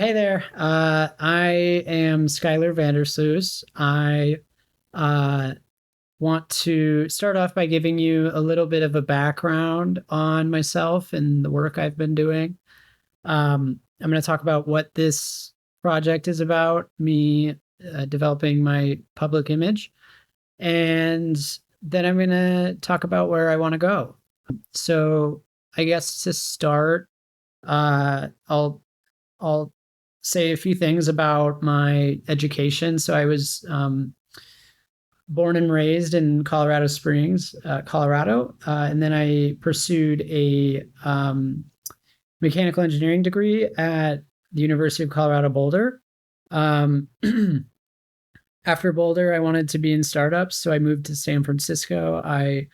Hey there. I am Skylar Vandersloos. I uh, want to start off by giving you a little bit of a background on myself and the work I've been doing. I'm going to talk about what this project is about, me developing my public image, and then I'm going to talk about where I want to go. So, I guess to start, I'll say a few things about my education. So I was born and raised in Colorado Springs, Colorado, and then I pursued a mechanical engineering degree at the University of Colorado Boulder. Um, After Boulder, I wanted to be in startups, so I moved to San Francisco. I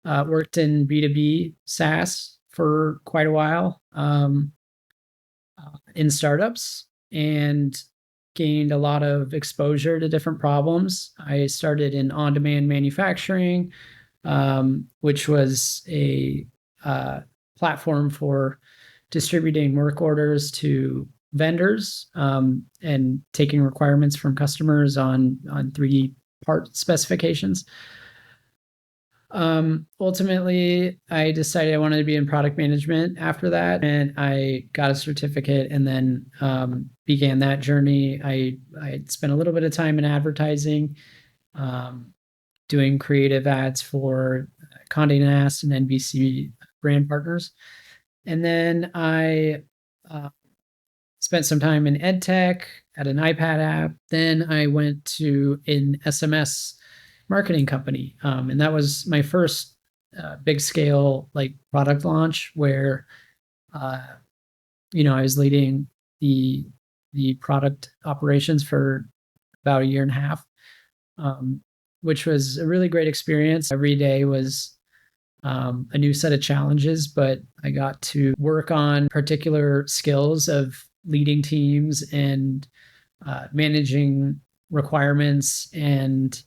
worked in B2B SaaS for quite a while. In startups and gained a lot of exposure to different problems. I started in on demand manufacturing, which was a platform for distributing work orders to vendors and taking requirements from customers on 3D part specifications. Ultimately, I decided I wanted to be in product management after that, and I got a certificate and then began that journey. I spent a little bit of time in advertising, um, doing creative ads for Condé Nast and NBC brand partners. And then I spent some time in edtech at an iPad app. Then I went to an SMS marketing company, and that was my first big scale like product launch where uh, I was leading the the product operations for about a year and a half, um, which was a really great experience. Every day was a new set of challenges, but I got to work on particular skills of leading teams and managing requirements and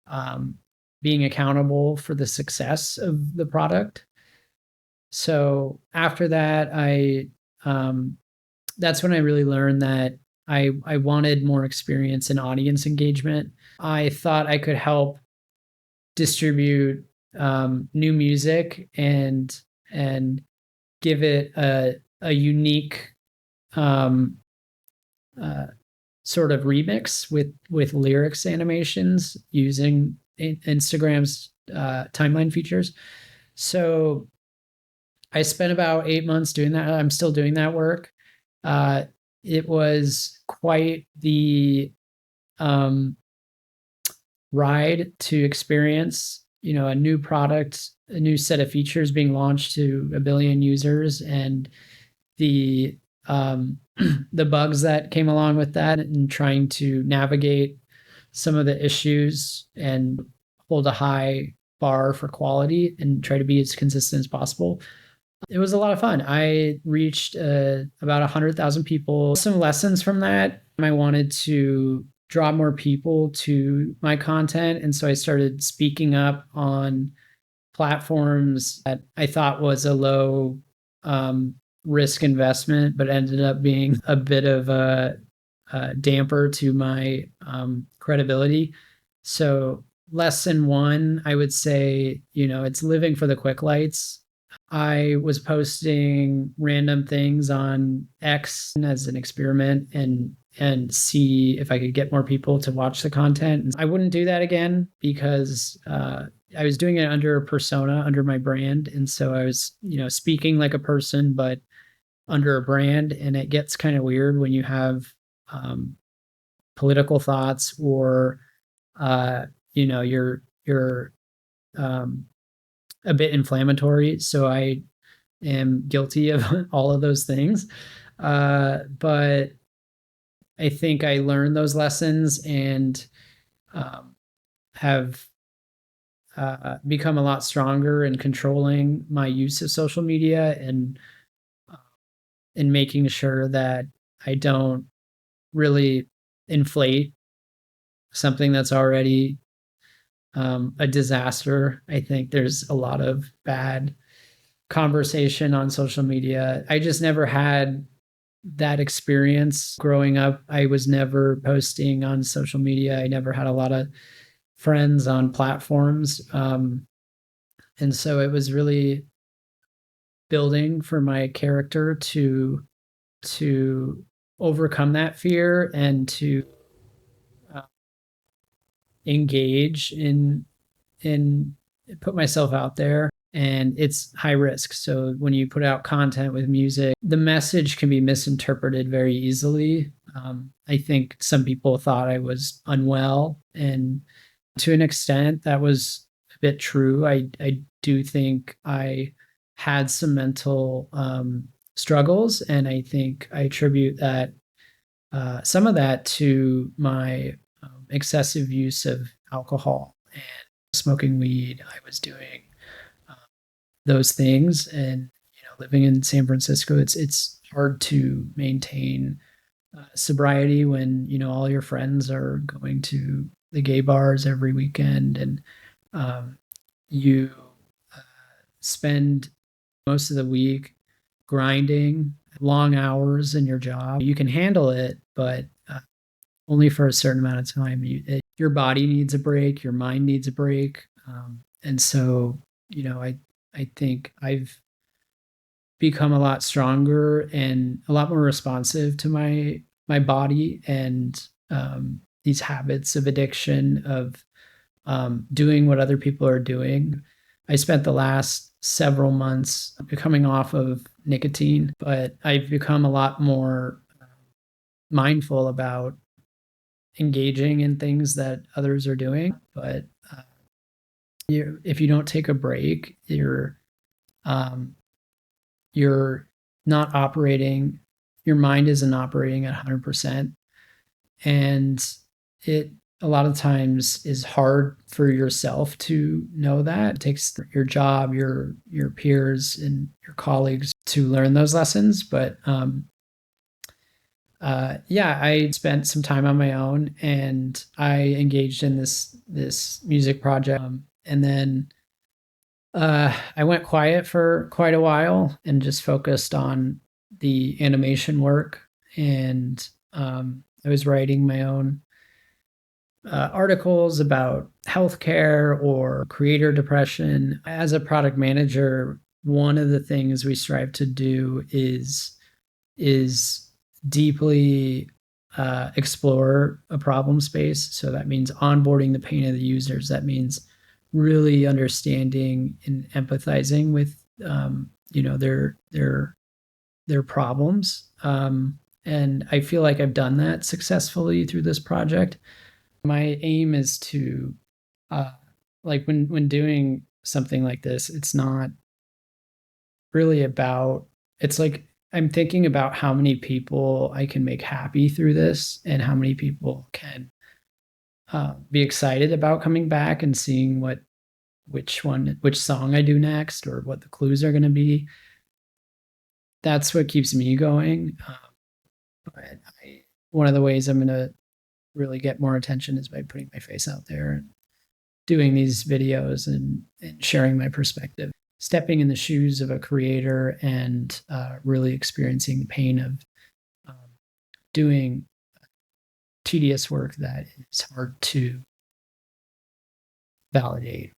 um, being accountable for the success of the product. So after that, I that's when I really learned that I wanted more experience in audience engagement. I thought I could help distribute new music and give it a unique um, uh, sort of remix with lyrics animations using Instagram's timeline features. So I spent about 8 months doing that. I'm still doing that work. Uh, it was quite the um, ride to experience, a new product, a new set of features being launched to a billion users, and the the bugs that came along with that, and trying to navigate some of the issues and hold a high bar for quality and try to be as consistent as possible. It was a lot of fun. I reached about 100,000 people. Some lessons from that: I wanted to draw more people to my content, and so I started speaking up on platforms that I thought was a low um, risk investment, but ended up being a bit of a damper to my credibility. So lesson one, I would say, it's living for the quick lights. I was posting random things on X as an experiment and see if I could get more people to watch the content. And I wouldn't do that again because I was doing it under a persona, under my brand. And so I was, speaking like a person, but under a brand. And it gets kind of weird when you have um, political thoughts or, you're um, a bit inflammatory. So I am guilty of all of those things. But I think I learned those lessons and have become a lot stronger in controlling my use of social media and in making sure that I don't really inflate something that's already a disaster. I think there's a lot of bad conversation on social media. I just never had that experience growing up, I was never posting on social media. I never had a lot of friends on platforms. And so it was really building for my character to overcome that fear and to uh, engage in put myself out there. And it's high risk. So when you put out content with music, the message can be misinterpreted very easily. I think some people thought I was unwell, and to an extent, that was a bit true. I do think I had some mental struggles, and I think I attribute that some of that to my excessive use of alcohol and smoking weed. I was doing um, those things, and living in San Francisco, it's hard to maintain sobriety when all your friends are going to the gay bars every weekend, and um, you uh, spend most of the week grinding long hours in your job. You can handle it, but only for a certain amount of time. Your body needs a break, your mind needs a break, and so I think I've become a lot stronger and a lot more responsive to my body and these habits of addiction of doing what other people are doing. I spent the last several months coming off of nicotine, but I've become a lot more mindful about engaging in things that others are doing. But if you don't take a break, um, you're not operating, your mind isn't operating at 100%. And it a lot of times is hard for yourself to know that. It takes your job, your peers, and your colleagues to learn those lessons. But yeah, I spent some time on my own, and I engaged in this music project, and then I went quiet for quite a while and just focused on the animation work. And I was writing my own articles about healthcare or creator depression. As a product manager, one of the things we strive to do is deeply explore a problem space. So that means onboarding the pain of the users. That means really understanding and empathizing with their problems. And I feel like I've done that successfully through this project. My aim is to uh, like when doing something like this, it's not really about, it's like I'm thinking about how many people I can make happy through this and how many people can be excited about coming back and seeing which song I do next or what the clues are going to be. That's what keeps me going. But one of the ways I'm going to really get more attention is by putting my face out there and doing these videos and sharing my perspective, stepping in the shoes of a creator and really experiencing the pain of um, doing tedious work that is hard to validate.